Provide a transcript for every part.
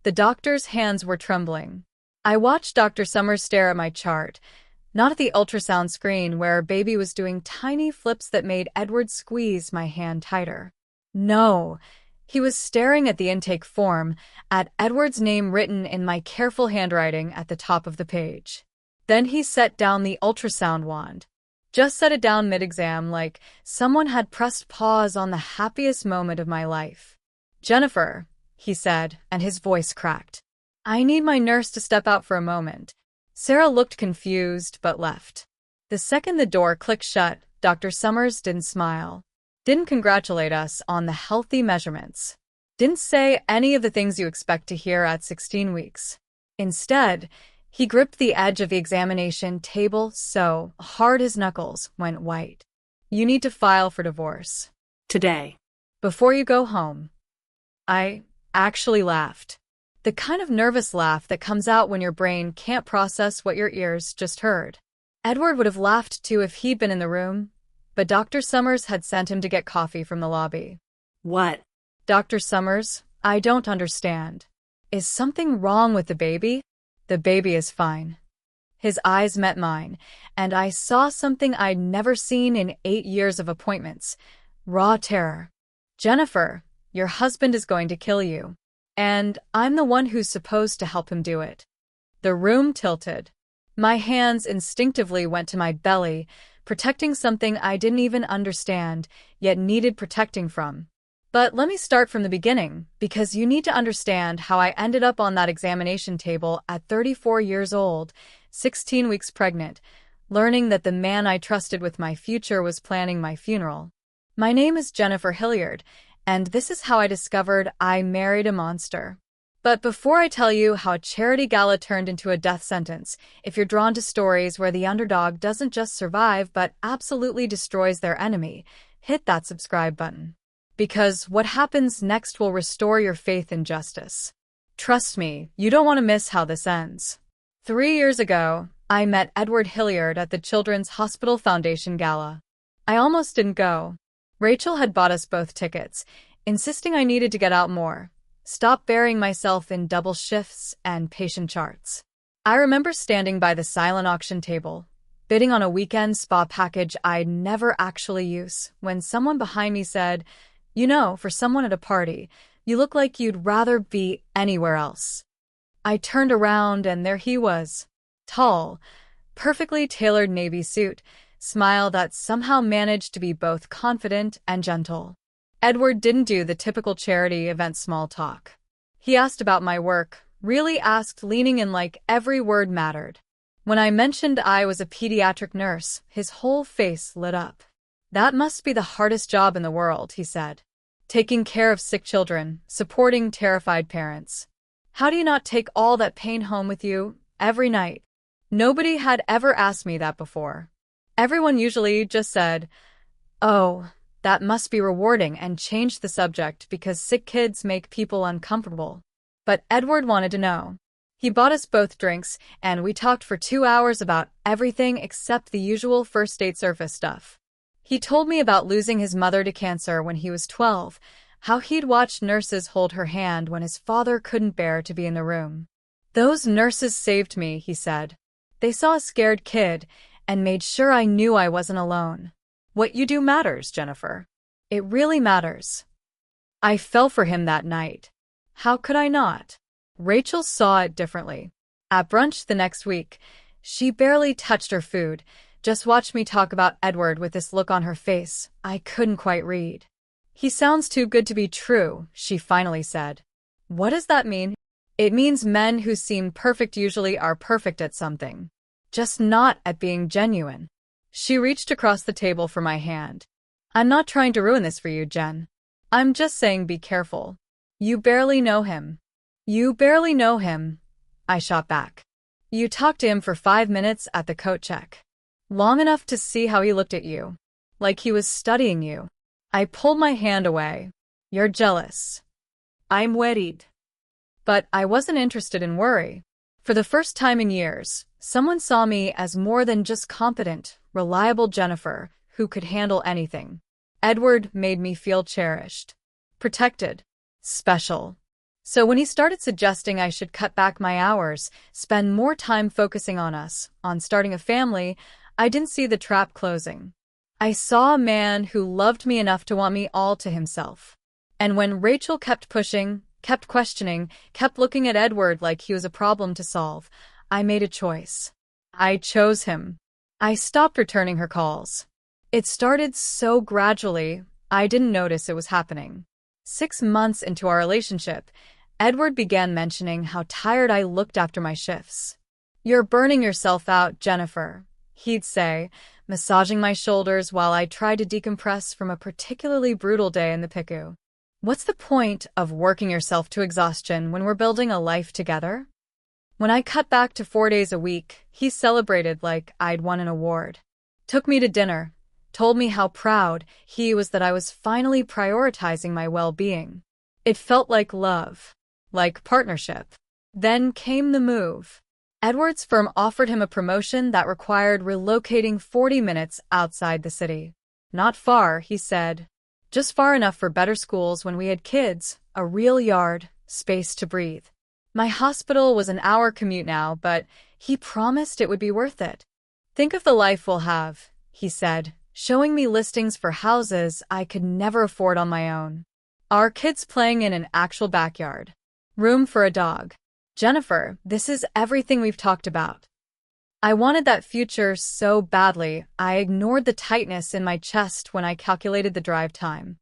The doctor's hands were trembling. I watched Dr. Summers stare at my chart, not at the ultrasound screen where baby was doing tiny flips that made Edward squeeze my hand tighter. No, he was staring at the intake form, at Edward's name written in my careful handwriting at the top of the page. Then he set down the ultrasound wand. Just set it down mid-exam like someone had pressed pause on the happiest moment of my life. "Jennifer," he said, and his voice cracked. "I need my nurse to step out for a moment." Sarah looked confused, but left. The second the door clicked shut, Dr. Summers didn't smile. Didn't congratulate us on the healthy measurements. Didn't say any of the things you expect to hear at 16 weeks. Instead, he gripped the edge of the examination table so hard his knuckles went white. "You need to file for divorce. Today. Before you go home." I actually laughed. The kind of nervous laugh that comes out when your brain can't process what your ears just heard. Edward would have laughed too if he'd been in the room, but Dr. Summers had sent him to get coffee from the lobby. What? "Dr. Summers, I don't understand. Is something wrong with the baby?" "The baby is fine." His eyes met mine, and I saw something I'd never seen in 8 years of appointments. Raw terror. "Jennifer, your husband is going to kill you. And I'm the one who's supposed to help him do it." The room tilted. My hands instinctively went to my belly, protecting something I didn't even understand, yet needed protecting from. But let me start from the beginning, because you need to understand how I ended up on that examination table at 34 years old, 16 weeks pregnant, learning that the man I trusted with my future was planning my funeral. My name is Jennifer Hilliard, and this is how I discovered I married a monster. But before I tell you how a charity gala turned into a death sentence, if you're drawn to stories where the underdog doesn't just survive but absolutely destroys their enemy, hit that subscribe button. Because what happens next will restore your faith in justice. Trust me, you don't want to miss how this ends. 3 years ago, I met Edward Hilliard at the Children's Hospital Foundation Gala. I almost didn't go. Rachel had bought us both tickets, insisting I needed to get out more, stop burying myself in double shifts and patient charts. I remember standing by the silent auction table, bidding on a weekend spa package I'd never actually use, when someone behind me said, "You know, for someone at a party, you look like you'd rather be anywhere else." I turned around and there he was. Tall, perfectly tailored navy suit, smile that somehow managed to be both confident and gentle. Edward didn't do the typical charity event small talk. He asked about my work, really asked, leaning in like every word mattered. When I mentioned I was a pediatric nurse, his whole face lit up. "That must be the hardest job in the world," he said. "Taking care of sick children, supporting terrified parents. How do you not take all that pain home with you every night?" Nobody had ever asked me that before. Everyone usually just said, "Oh, that must be rewarding," and changed the subject because sick kids make people uncomfortable. But Edward wanted to know. He bought us both drinks, and we talked for 2 hours about everything except the usual first date surface stuff. He told me about losing his mother to cancer when he was 12, how he'd watched nurses hold her hand when his father couldn't bear to be in the room. "Those nurses saved me," he said. "They saw a scared kid and made sure I knew I wasn't alone." What you do matters, Jennifer. It really matters. I fell for him that night. How could I not? Rachel saw it differently. At brunch the next week, she barely touched her food, just watched me talk about Edward with this look on her face I couldn't quite read. "He sounds too good to be true," she finally said. "What does that mean?" "It means men who seem perfect usually are perfect at something. Just not at being genuine." She reached across the table for my hand. "I'm not trying to ruin this for you, Jen. I'm just saying be careful. You barely know him." "You barely know him," I shot back. "You talked to him for 5 minutes at the coat check. Long enough to see how he looked at you. Like he was studying you." I pulled my hand away. "You're jealous." "I'm worried." But I wasn't interested in worry. For the first time in years, someone saw me as more than just competent, reliable Jennifer who could handle anything. Edward made me feel cherished, protected, special. So when he started suggesting I should cut back my hours, spend more time focusing on us, on starting a family, I didn't see the trap closing. I saw a man who loved me enough to want me all to himself. And when Rachel kept pushing, kept questioning, kept looking at Edward like he was a problem to solve, I made a choice. I chose him. I stopped returning her calls. It started so gradually, I didn't notice it was happening. 6 months into our relationship, Edward began mentioning how tired I looked after my shifts. "You're burning yourself out, Jennifer," he'd say, massaging my shoulders while I tried to decompress from a particularly brutal day in the PICU. "What's the point of working yourself to exhaustion when we're building a life together?" When I cut back to 4 days a week, he celebrated like I'd won an award. Took me to dinner, told me how proud he was that I was finally prioritizing my well-being. It felt like love, like partnership. Then came the move. Edward's firm offered him a promotion that required relocating 40 minutes outside the city. "Not far," he said. "Just far enough for better schools when we had kids, a real yard, space to breathe." My hospital was an hour commute now, but he promised it would be worth it. "Think of the life we'll have," he said, showing me listings for houses I could never afford on my own. Our kids playing in an actual backyard. Room for a dog. "Jennifer, this is everything we've talked about." I wanted that future so badly, I ignored the tightness in my chest when I calculated the drive time.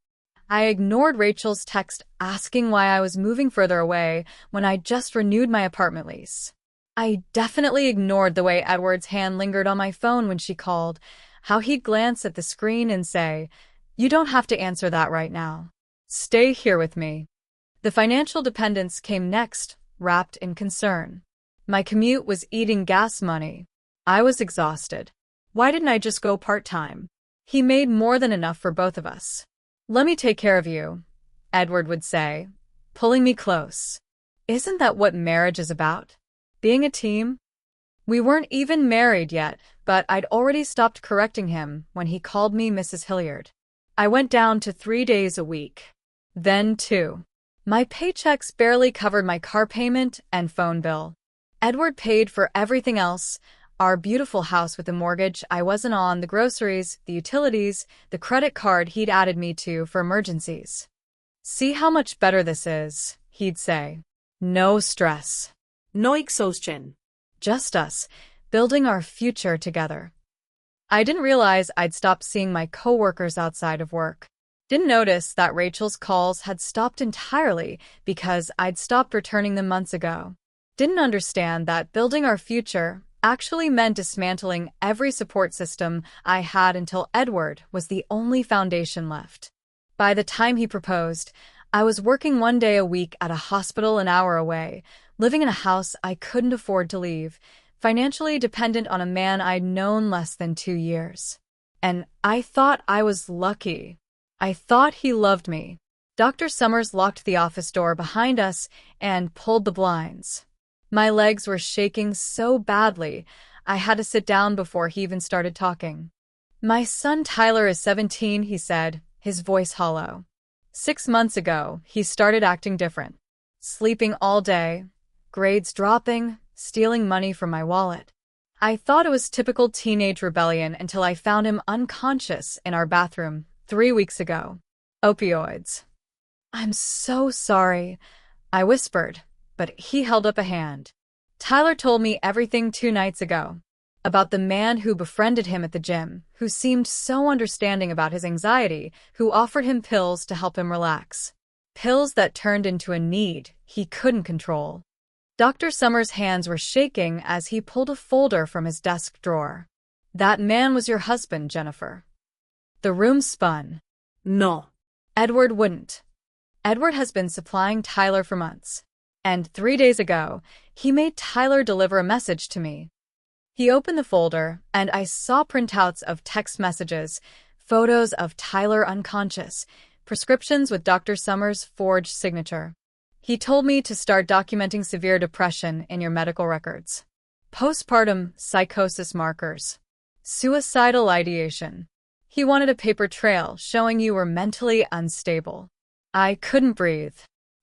I ignored Rachel's text asking why I was moving further away when I just renewed my apartment lease. I definitely ignored the way Edward's hand lingered on my phone when she called, how he'd glance at the screen and say, "You don't have to answer that right now. Stay here with me." The financial dependence came next, wrapped in concern. My commute was eating gas money. I was exhausted. Why didn't I just go part-time? He made more than enough for both of us. "Let me take care of you," Edward would say, pulling me close. Isn't that what marriage is about? Being a team? We weren't even married yet, but I'd already stopped correcting him when he called me Mrs. Hilliard. I went down to 3 days a week. Then 2. My paychecks barely covered my car payment and phone bill. Edward paid for everything else: our beautiful house with the mortgage I wasn't on, the groceries, the utilities, the credit card he'd added me to for emergencies. "See how much better this is," he'd say. "No stress. No exhaustion. Just us, building our future together." I didn't realize I'd stopped seeing my coworkers outside of work. Didn't notice that Rachel's calls had stopped entirely because I'd stopped returning them months ago. Didn't understand that building our future actually meant dismantling every support system I had until Edward was the only foundation left. By the time he proposed, I was working 1 day a week at a hospital an hour away, living in a house I couldn't afford to leave, financially dependent on a man I'd known less than 2 years. And I thought I was lucky. I thought he loved me. Dr. Summers locked the office door behind us and pulled the blinds. My legs were shaking so badly, I had to sit down before he even started talking. "My son Tyler is 17, he said, his voice hollow. 6 months ago, he started acting different. Sleeping all day, grades dropping, stealing money from my wallet. I thought it was typical teenage rebellion until I found him unconscious in our bathroom 3 weeks ago. Opioids." "I'm so sorry," I whispered, but he held up a hand. "Tyler told me everything 2 nights ago. About the man who befriended him at the gym, who seemed so understanding about his anxiety, who offered him pills to help him relax. Pills that turned into a need he couldn't control." Dr. Summers' hands were shaking as he pulled a folder from his desk drawer. "That man was your husband, Jennifer." The room spun. No. Edward wouldn't. Edward has been supplying Tyler for months. And 3 days ago, he made Tyler deliver a message to me. He opened the folder, and I saw printouts of text messages, photos of Tyler unconscious, prescriptions with Dr. Summers' forged signature. He told me to start documenting severe depression in your medical records. Postpartum psychosis markers. Suicidal ideation. He wanted a paper trail showing you were mentally unstable. I couldn't breathe.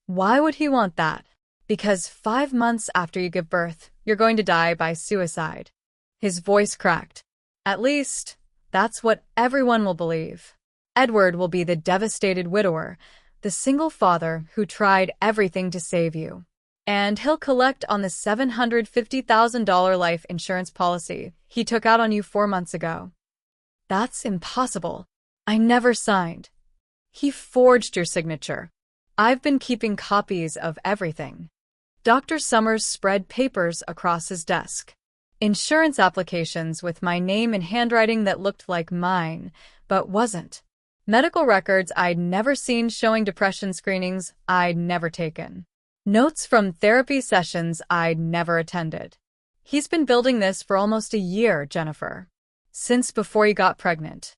Why would he want that? Because 5 months after you give birth, you're going to die by suicide. His voice cracked. At least, that's what everyone will believe. Edward will be the devastated widower, the single father who tried everything to save you. And he'll collect on the $750,000 life insurance policy he took out on you 4 months ago. That's impossible. I never signed. He forged your signature. I've been keeping copies of everything. Dr. Summers spread papers across his desk. Insurance applications with my name in handwriting that looked like mine, but wasn't. Medical records I'd never seen showing depression screenings I'd never taken. Notes from therapy sessions I'd never attended. He's been building this for almost a year, Jennifer. Since before you got pregnant.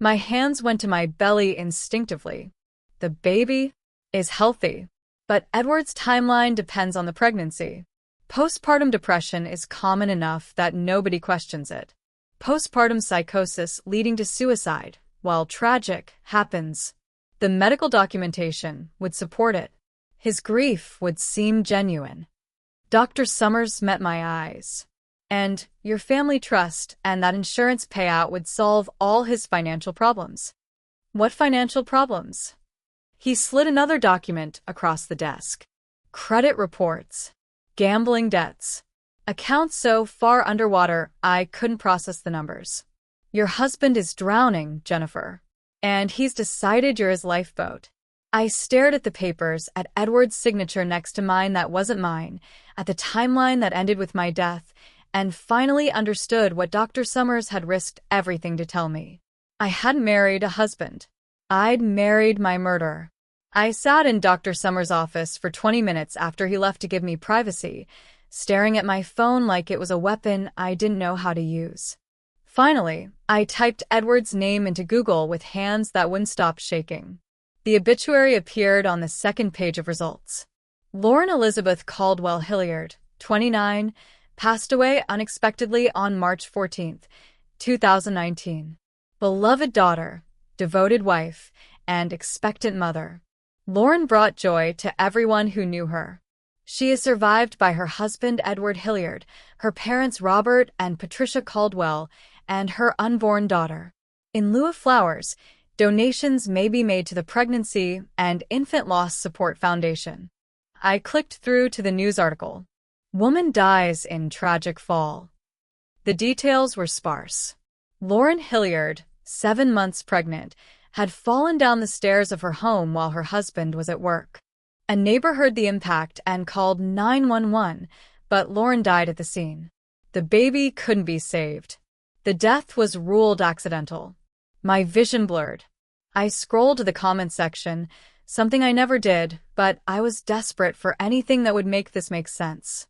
My hands went to my belly instinctively. The baby is healthy, but Edward's timeline depends on the pregnancy. Postpartum depression is common enough that nobody questions it. Postpartum psychosis leading to suicide, while tragic, happens. The medical documentation would support it. His grief would seem genuine. Dr. Summers met my eyes. And your family trust and that insurance payout would solve all his financial problems. What financial problems? He slid another document across the desk. Credit reports. Gambling debts. Accounts so far underwater I couldn't process the numbers. Your husband is drowning, Jennifer. And he's decided you're his lifeboat. I stared at the papers, at Edward's signature next to mine that wasn't mine, at the timeline that ended with my death, and finally understood what Dr. Summers had risked everything to tell me. I hadn't married a husband. I'd married my murderer. I sat in Dr. Summers' office for 20 minutes after he left to give me privacy, staring at my phone like it was a weapon I didn't know how to use. Finally, I typed Edward's name into Google with hands that wouldn't stop shaking. The obituary appeared on the second page of results. Lauren Elizabeth Caldwell Hilliard, 29, passed away unexpectedly on March 14, 2019. Beloved daughter, devoted wife, and expectant mother. Lauren brought joy to everyone who knew her. She is survived by her husband Edward Hilliard, her parents Robert and Patricia Caldwell, and her unborn daughter. In lieu of flowers, donations may be made to the Pregnancy and Infant Loss Support Foundation. I clicked through to the news article. Woman dies in tragic fall. The details were sparse. Lauren Hilliard, 7 months pregnant, had fallen down the stairs of her home while her husband was at work. A neighbor heard the impact and called 911, but Lauren died at the scene. The baby couldn't be saved. The death was ruled accidental. My vision blurred. I scrolled to the comment section, something I never did, but I was desperate for anything that would make this make sense.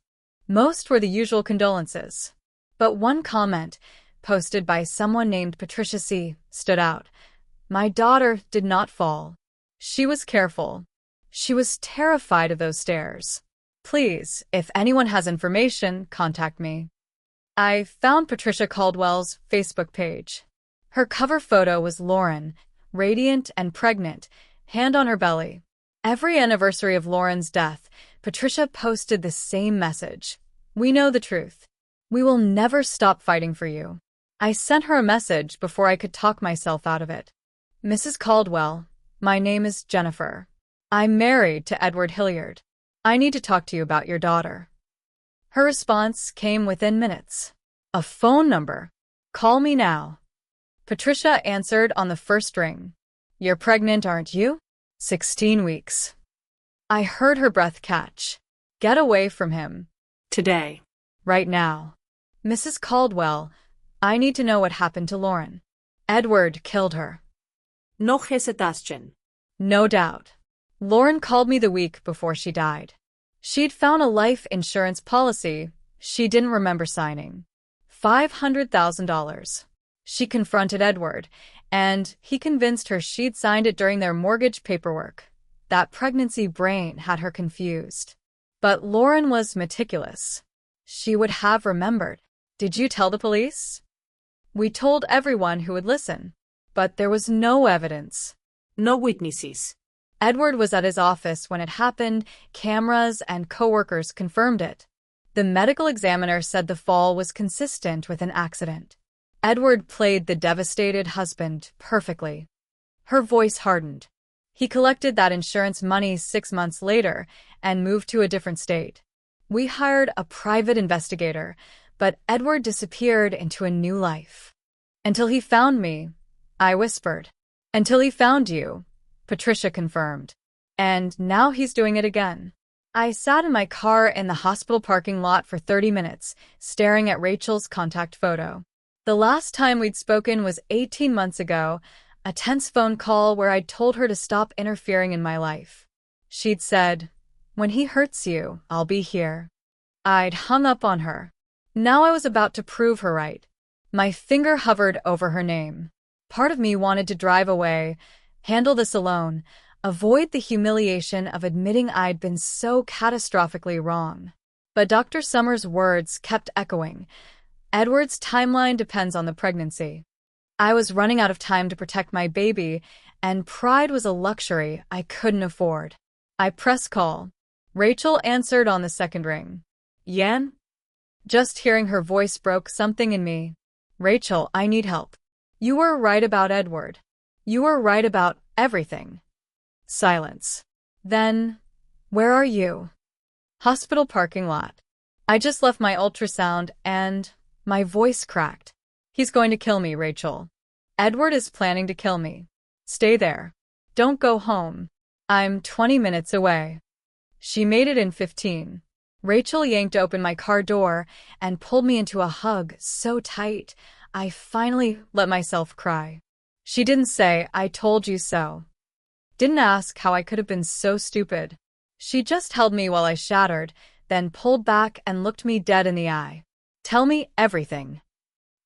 Most were the usual condolences. But one comment, posted by someone named Patricia C., stood out. My daughter did not fall. She was careful. She was terrified of those stairs. Please, if anyone has information, contact me. I found Patricia Caldwell's Facebook page. Her cover photo was Lauren, radiant and pregnant, hand on her belly. Every anniversary of Lauren's death, Patricia posted the same message. We know the truth. We will never stop fighting for you. I sent her a message before I could talk myself out of it. Mrs. Caldwell, my name is Jennifer. I'm married to Edward Hilliard. I need to talk to you about your daughter. Her response came within minutes. A phone number. Call me now. Patricia answered on the first ring. You're pregnant, aren't you? 16 weeks. I heard her breath catch. Get away from him. Today. Right now. Mrs. Caldwell, I need to know what happened to Lauren. Edward killed her. No hesitation. No doubt. Lauren called me the week before she died. She'd found a life insurance policy she didn't remember signing. $500,000. She confronted Edward, and he convinced her she'd signed it during their mortgage paperwork. That pregnancy brain had her confused. But Lauren was meticulous. She would have remembered. Did you tell the police? We told everyone who would listen. But there was no evidence. No witnesses. Edward was at his office when it happened. Cameras and coworkers confirmed it. The medical examiner said the fall was consistent with an accident. Edward played the devastated husband perfectly. Her voice hardened. He collected that insurance money 6 months later and moved to a different state. We hired a private investigator, but Edward disappeared into a new life. Until he found me, I whispered. Until he found you, Patricia confirmed. And now he's doing it again. I sat in my car in the hospital parking lot for 30 minutes, staring at Rachel's contact photo. The last time we'd spoken was 18 months ago, a tense phone call where I'd told her to stop interfering in my life. She'd said, "When he hurts you, I'll be here." I'd hung up on her. Now I was about to prove her right. My finger hovered over her name. Part of me wanted to drive away, handle this alone, avoid the humiliation of admitting I'd been so catastrophically wrong. But Dr. Summers' words kept echoing. Edward's timeline depends on the pregnancy. I was running out of time to protect my baby, and pride was a luxury I couldn't afford. I pressed call. Rachel answered on the second ring. "Yan?" Just hearing her voice broke something in me. "Rachel, I need help. You were right about Edward. You were right about everything." Silence. Then, "Where are you?" Hospital parking lot. I just left my ultrasound and my voice cracked. "He's going to kill me, Rachel. Edward is planning to kill me. Stay there. Don't go home. I'm 20 minutes away." She made it in 15. Rachel yanked open my car door and pulled me into a hug so tight, I finally let myself cry. She didn't say, "I told you so." Didn't ask how I could have been so stupid. She just held me while I shattered, then pulled back and looked me dead in the eye. "Tell me everything."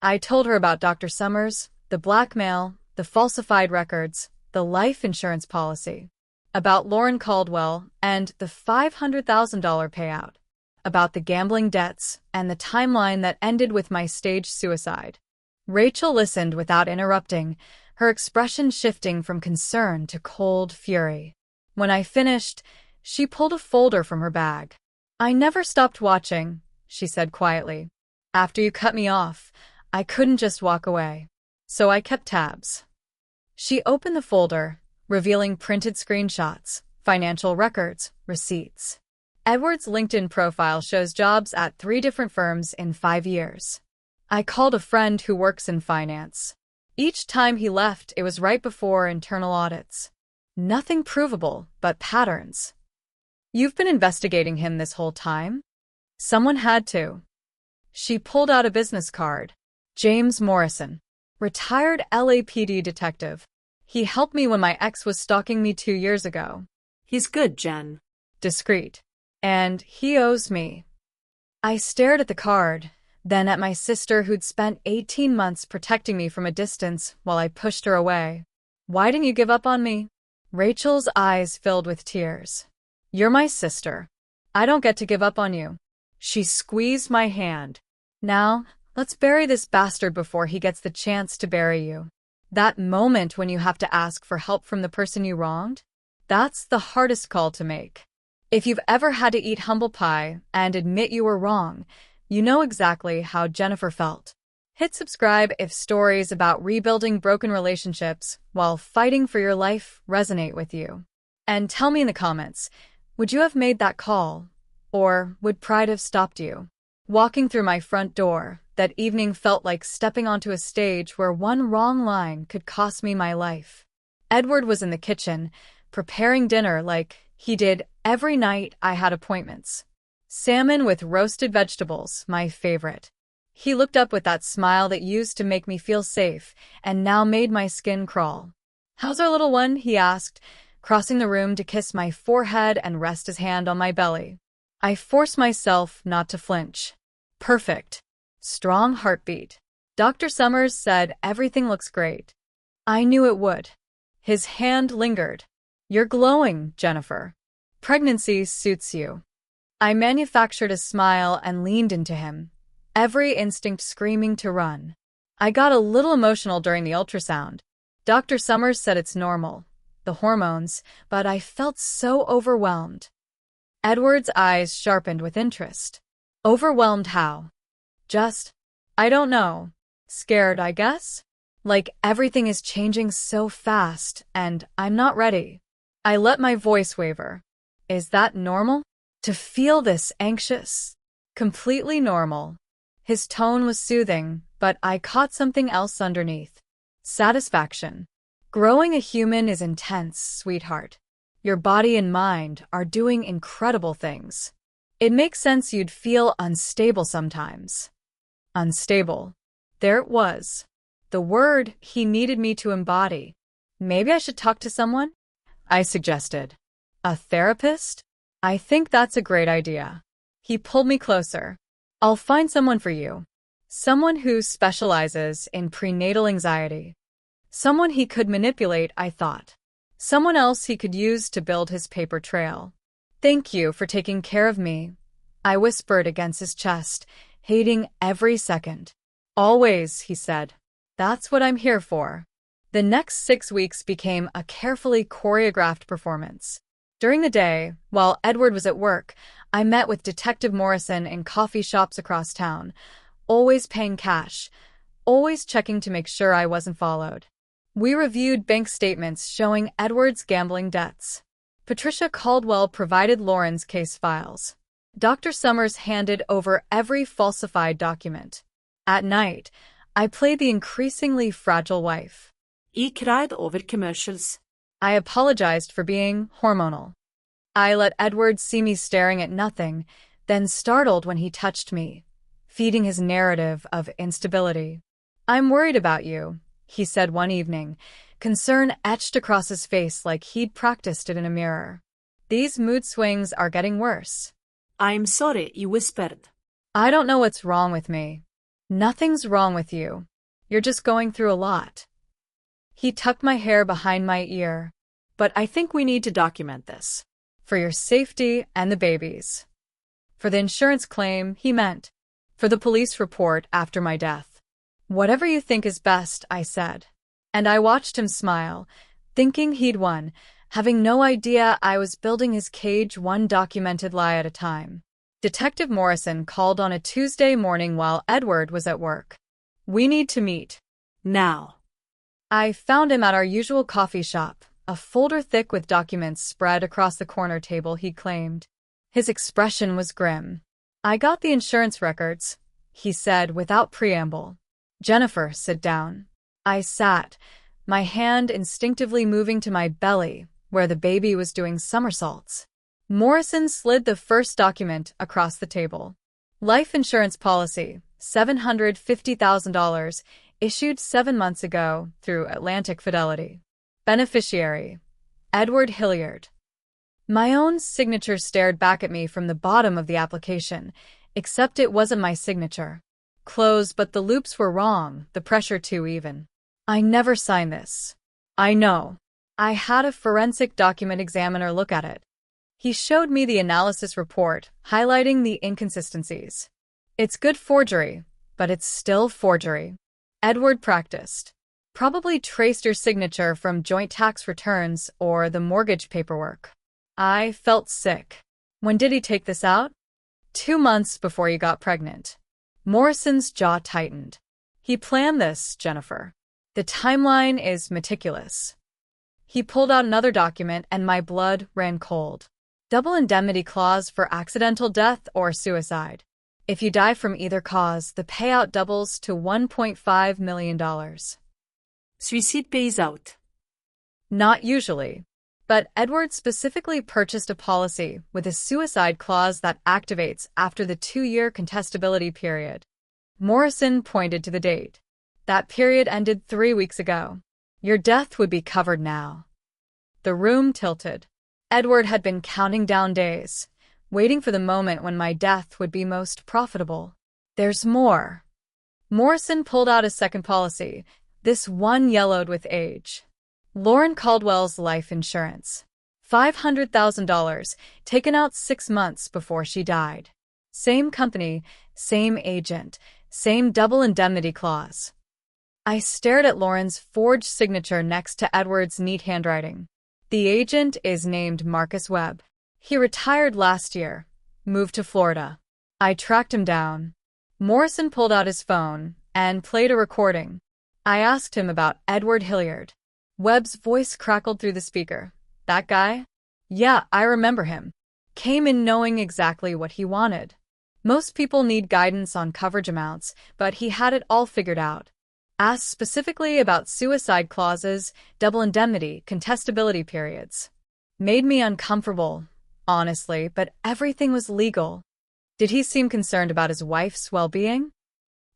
I told her about Dr. Summers, the blackmail, the falsified records, the life insurance policy, about Lauren Caldwell and the $500,000 payout, about the gambling debts and the timeline that ended with my staged suicide. Rachel listened without interrupting, her expression shifting from concern to cold fury. When I finished, she pulled a folder from her bag. "I never stopped watching," she said quietly. "After you cut me off, I couldn't just walk away. So I kept tabs." She opened the folder, revealing printed screenshots, financial records, receipts. Edward's LinkedIn profile shows jobs at 3 different firms in 5 years. I called a friend who works in finance. Each time he left, it was right before internal audits. Nothing provable, but patterns. "You've been investigating him this whole time?" "Someone had to." She pulled out a business card. "James Morrison, retired LAPD detective. He helped me when my ex was stalking me 2 years ago." He's good, Jen. Discreet. "And he owes me." I stared at the card, then at my sister who'd spent 18 months protecting me from a distance while I pushed her away. "Why didn't you give up on me?" Rachel's eyes filled with tears. "You're my sister. I don't get to give up on you." She squeezed my hand. "Now, let's bury this bastard before he gets the chance to bury you." That moment when you have to ask for help from the person you wronged? That's the hardest call to make. If you've ever had to eat humble pie and admit you were wrong, you know exactly how Jennifer felt. Hit subscribe if stories about rebuilding broken relationships while fighting for your life resonate with you. And tell me in the comments, would you have made that call? Or would pride have stopped you? Walking through my front door, that evening felt like stepping onto a stage where one wrong line could cost me my life. Edward was in the kitchen, preparing dinner like he did every night I had appointments. Salmon with roasted vegetables, my favorite. He looked up with that smile that used to make me feel safe and now made my skin crawl. "How's our little one?" he asked, crossing the room to kiss my forehead and rest his hand on my belly. I forced myself not to flinch. "Perfect. Strong heartbeat." Dr. Summers said everything looks great. I knew it would. His hand lingered. "You're glowing, Jennifer. Pregnancy suits you." I manufactured a smile and leaned into him, every instinct screaming to run. I got a little emotional during the ultrasound. Dr. Summers said it's normal. the hormones, but I felt so overwhelmed. Edward's eyes sharpened with interest. Overwhelmed how? Just, I don't know. Scared, I guess? Like everything is changing so fast, and I'm not ready. I let my voice waver. Is that normal? To feel this anxious? Completely normal. His tone was soothing, but I caught something else underneath. Satisfaction. Growing a human is intense, sweetheart. Your body and mind are doing incredible things. It makes sense you'd feel unstable sometimes. Unstable. There it was. The word he needed me to embody. Maybe I should talk to someone? I suggested. A therapist? I think that's a great idea. He pulled me closer. I'll find someone for you. Someone who specializes in prenatal anxiety. Someone he could manipulate, I thought. Someone else he could use to build his paper trail. Thank you for taking care of me, I whispered against his chest, hating every second. Always, he said. That's what I'm here for. The next 6 weeks became a carefully choreographed performance. During the day, while Edward was at work, I met with Detective Morrison in coffee shops across town, always paying cash, always checking to make sure I wasn't followed. We reviewed bank statements showing Edward's gambling debts. Patricia Caldwell provided Lauren's case files. Dr. Summers handed over every falsified document. At night, I played the increasingly fragile wife. I cried over commercials. I apologized for being hormonal. I let Edward see me staring at nothing, then startled when he touched me, feeding his narrative of instability. I'm worried about you, he said one evening, concern etched across his face like he'd practiced it in a mirror. These mood swings are getting worse. I'm sorry, you whispered. I don't know what's wrong with me. Nothing's wrong with you. You're just going through a lot. He tucked my hair behind my ear. But I think we need to document this. For your safety and the baby's. For the insurance claim, he meant. For the police report after my death. Whatever you think is best, I said. And I watched him smile, thinking he'd won, having no idea I was building his cage one documented lie at a time. Detective Morrison called on a Tuesday morning while Edward was at work. We need to meet. Now. I found him at our usual coffee shop, a folder thick with documents spread across the corner table he claimed. His expression was grim. I got the insurance records, he said without preamble. Jennifer, sit down. I sat, my hand instinctively moving to my belly, where the baby was doing somersaults. Morrison slid the first document across the table. Life insurance policy, $750,000, issued 7 months ago through Atlantic Fidelity. Beneficiary, Edward Hilliard. My own signature stared back at me from the bottom of the application, except it wasn't my signature. Close, but the loops were wrong, the pressure too even. I never signed this. I know. I had a forensic document examiner look at it. He showed me the analysis report, highlighting the inconsistencies. It's good forgery, but it's still forgery. Edward practiced. Probably traced your signature from joint tax returns or the mortgage paperwork. I felt sick. When did he take this out? 2 months before you got pregnant. Morrison's jaw tightened. He planned this, Jennifer. The timeline is meticulous. He pulled out another document and my blood ran cold. Double indemnity clause for accidental death or suicide. If you die from either cause, the payout doubles to $1.5 million. Suicide pays out. Not usually. But Edward specifically purchased a policy with a suicide clause that activates after the 2-year contestability period. Morrison pointed to the date. That period ended 3 weeks ago. Your death would be covered now. The room tilted. Edward had been counting down days, waiting for the moment when my death would be most profitable. There's more. Morrison pulled out a second policy, this one yellowed with age. Lauren Caldwell's life insurance. $500,000, taken out 6 months before she died. Same company, same agent, same double indemnity clause. I stared at Lauren's forged signature next to Edward's neat handwriting. The agent is named Marcus Webb. He retired last year, moved to Florida. I tracked him down. Morrison pulled out his phone and played a recording. I asked him about Edward Hilliard. Webb's voice crackled through the speaker. That guy? Yeah, I remember him. Came in knowing exactly what he wanted. Most people need guidance on coverage amounts, but he had it all figured out. Asked specifically about suicide clauses, double indemnity, contestability periods. Made me uncomfortable, honestly, but everything was legal. Did he seem concerned about his wife's well-being?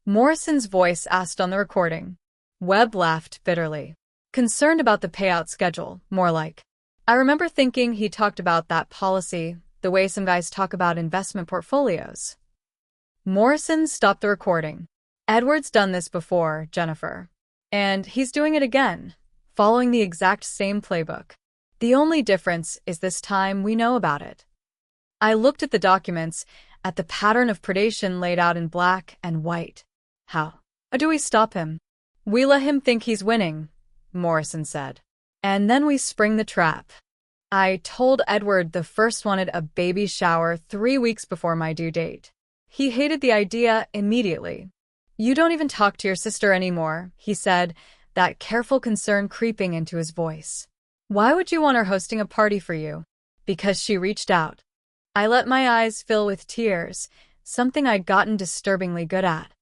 Morrison's voice asked on the recording. Webb laughed bitterly. Concerned about the payout schedule, more like. I remember thinking he talked about that policy, the way some guys talk about investment portfolios. Morrison stopped the recording. Edward's done this before, Jennifer. And he's doing it again, following the exact same playbook. The only difference is this time we know about it. I looked at the documents, at the pattern of predation laid out in black and white. How do we stop him? We let him think he's winning, Morrison said. And then we spring the trap. I told Edward the first wanted a baby shower 3 weeks before my due date. He hated the idea immediately. You don't even talk to your sister anymore, he said, that careful concern creeping into his voice. Why would you want her hosting a party for you? Because she reached out. I let my eyes fill with tears, something I'd gotten disturbingly good at.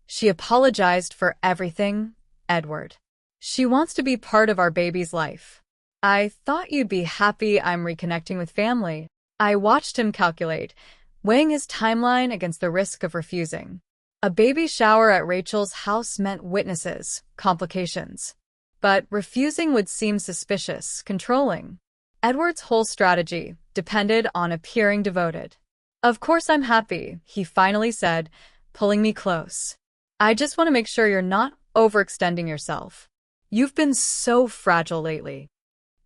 She apologized for everything, Edward. She wants to be part of our baby's life. I thought you'd be happy I'm reconnecting with family. I watched him calculate, weighing his timeline against the risk of refusing. A baby shower at Rachel's house meant witnesses, complications. But refusing would seem suspicious, controlling. Edward's whole strategy depended on appearing devoted. Of course I'm happy, he finally said, pulling me close. I just want to make sure you're not overextending yourself. You've been so fragile lately.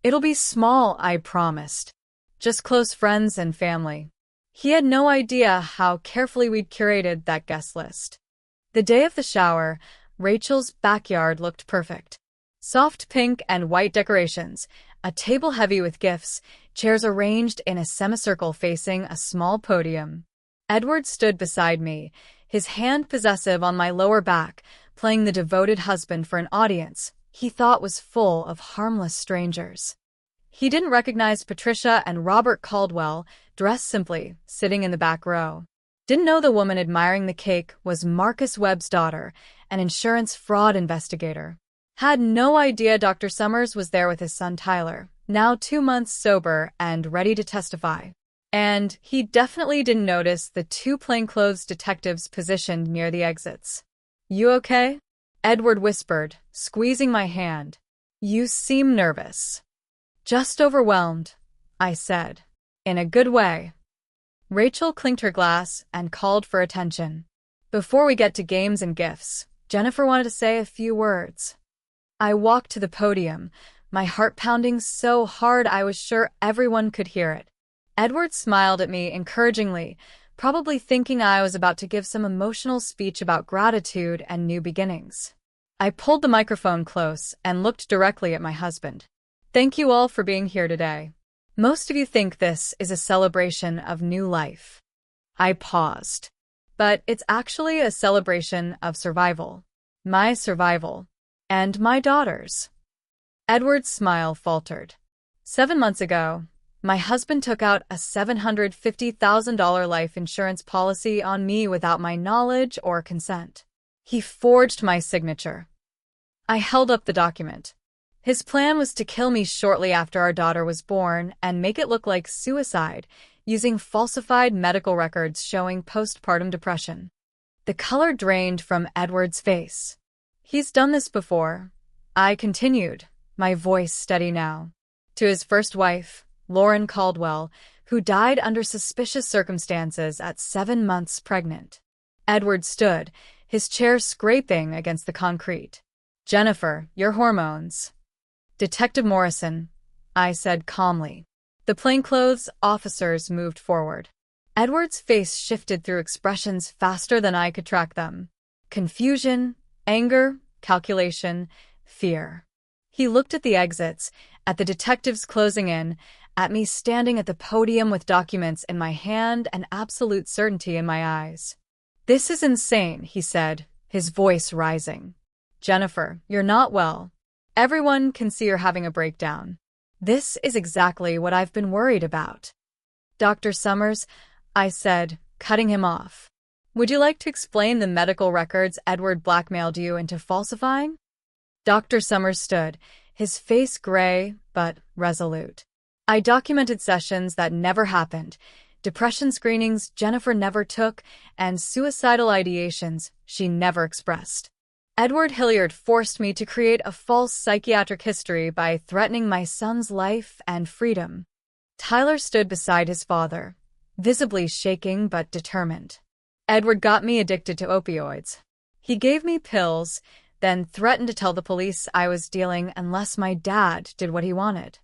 It'll be small, I promised. Just close friends and family. He had no idea how carefully we'd curated that guest list. The day of the shower, Rachel's backyard looked perfect. Soft pink and white decorations, a table heavy with gifts, chairs arranged in a semicircle facing a small podium. Edward stood beside me, his hand possessive on my lower back, playing the devoted husband for an audience he thought was full of harmless strangers. He didn't recognize Patricia and Robert Caldwell, dressed simply, sitting in the back row. Didn't know the woman admiring the cake was Marcus Webb's daughter, an insurance fraud investigator. Had no idea Dr. Summers was there with his son Tyler, now 2 months sober and ready to testify. And he definitely didn't notice the 2 plainclothes detectives positioned near the exits. You okay? Edward whispered, squeezing my hand. You seem nervous. Just overwhelmed, I said, in a good way. Rachel clinked her glass and called for attention. Before we get to games and gifts, Jennifer wanted to say a few words. I walked to the podium, my heart pounding so hard I was sure everyone could hear it. Edward smiled at me encouragingly, probably thinking I was about to give some emotional speech about gratitude and new beginnings. I pulled the microphone close and looked directly at my husband. Thank you all for being here today. Most of you think this is a celebration of new life. I paused. But it's actually a celebration of survival. My survival. And my daughter's. Edward's smile faltered. 7 months ago, my husband took out a $750,000 life insurance policy on me without my knowledge or consent. He forged my signature. I held up the document. His plan was to kill me shortly after our daughter was born and make it look like suicide, using falsified medical records showing postpartum depression. The color drained from Edward's face. He's done this before. I continued, my voice steady now. To his first wife, Lauren Caldwell, who died under suspicious circumstances at 7 months pregnant. Edward stood, his chair scraping against the concrete. Jennifer, your hormones. Detective Morrison, I said calmly. The plainclothes officers moved forward. Edward's face shifted through expressions faster than I could track them. Confusion, anger, calculation, fear. He looked at the exits, at the detectives closing in, at me standing at the podium with documents in my hand and absolute certainty in my eyes. "This is insane," he said, his voice rising. "Jennifer, you're not well. Everyone can see you're having a breakdown. This is exactly what I've been worried about." "Dr. Summers," I said, cutting him off, "would you like to explain the medical records Edward blackmailed you into falsifying?" Dr. Summers stood, his face gray but resolute. "I documented sessions that never happened, depression screenings Jennifer never took, and suicidal ideations she never expressed. Edward Hilliard forced me to create a false psychiatric history by threatening my son's life and freedom." Tyler stood beside his father, visibly shaking but determined. "Edward got me addicted to opioids. He gave me pills, then threatened to tell the police I was dealing unless my dad did what he wanted."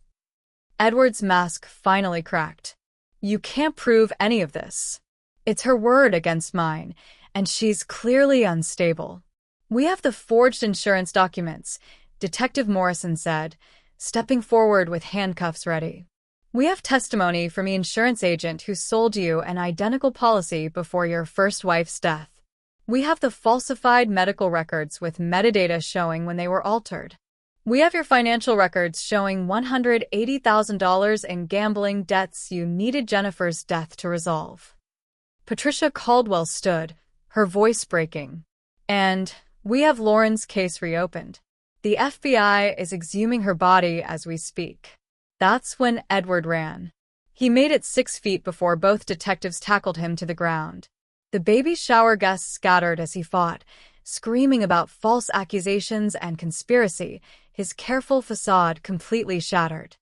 Edward's mask finally cracked. "You can't prove any of this. It's her word against mine, and she's clearly unstable." "We have the forged insurance documents," Detective Morrison said, stepping forward with handcuffs ready. "We have testimony from the insurance agent who sold you an identical policy before your first wife's death. We have the falsified medical records with metadata showing when they were altered. We have your financial records showing $180,000 in gambling debts you needed Jennifer's death to resolve." Patricia Caldwell stood, her voice breaking. "And we have Lauren's case reopened. The FBI is exhuming her body as we speak." That's when Edward ran. He made it 6 feet before both detectives tackled him to the ground. The baby shower guests scattered as he fought, screaming about false accusations and conspiracy, his careful facade completely shattered.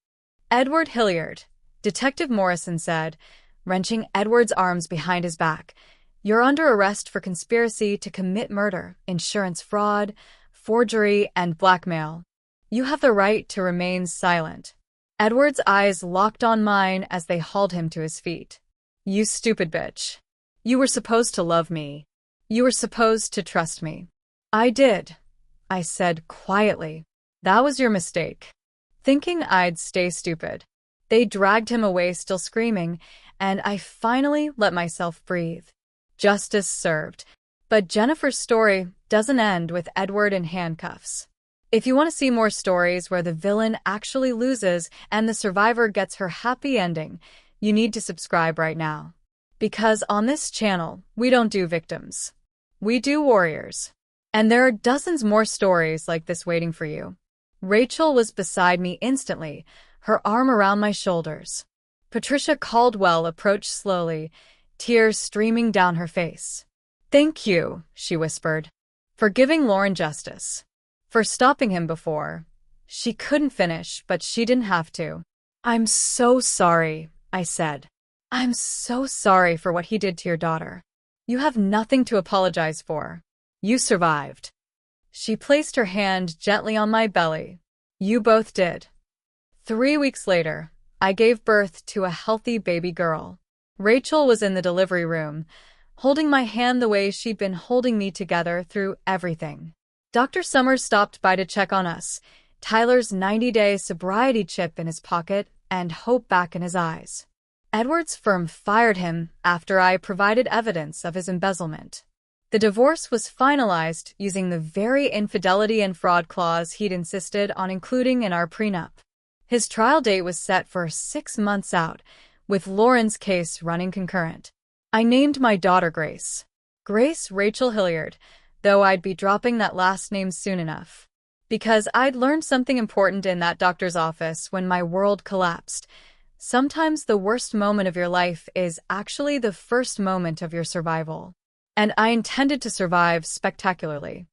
"Edward Hilliard," Detective Morrison said, wrenching Edward's arms behind his back, "you're under arrest for conspiracy to commit murder, insurance fraud, forgery, and blackmail. You have the right to remain silent." Edward's eyes locked on mine as they hauled him to his feet. "You stupid bitch. You were supposed to love me. You were supposed to trust me." "I did," I said quietly. "That was your mistake. Thinking I'd stay stupid." They dragged him away still screaming, and I finally let myself breathe. Justice served. But Jennifer's story doesn't end with Edward in handcuffs. If you want to see more stories where the villain actually loses and the survivor gets her happy ending, you need to subscribe right now. Because on this channel, we don't do victims. We do warriors. And there are dozens more stories like this waiting for you. Rachel was beside me instantly, her arm around my shoulders. Patricia Caldwell approached slowly, tears streaming down her face. "Thank you," she whispered, "for giving Lauren justice. For stopping him before." She couldn't finish, but she didn't have to. "I'm so sorry," I said. "I'm so sorry for what he did to your daughter. You have nothing to apologize for. You survived." She placed her hand gently on my belly. "You both did." 3 weeks later, I gave birth to a healthy baby girl. Rachel was in the delivery room, holding my hand the way she'd been holding me together through everything. Dr. Summers stopped by to check on us, Tyler's 90-day sobriety chip in his pocket and hope back in his eyes. Edward's firm fired him after I provided evidence of his embezzlement. The divorce was finalized using the very infidelity and fraud clause he'd insisted on including in our prenup. His trial date was set for 6 months out, with Lauren's case running concurrent. I named my daughter Grace. Grace Rachel Hilliard, though I'd be dropping that last name soon enough. Because I'd learned something important in that doctor's office when my world collapsed. Sometimes the worst moment of your life is actually the first moment of your survival. And I intended to survive spectacularly.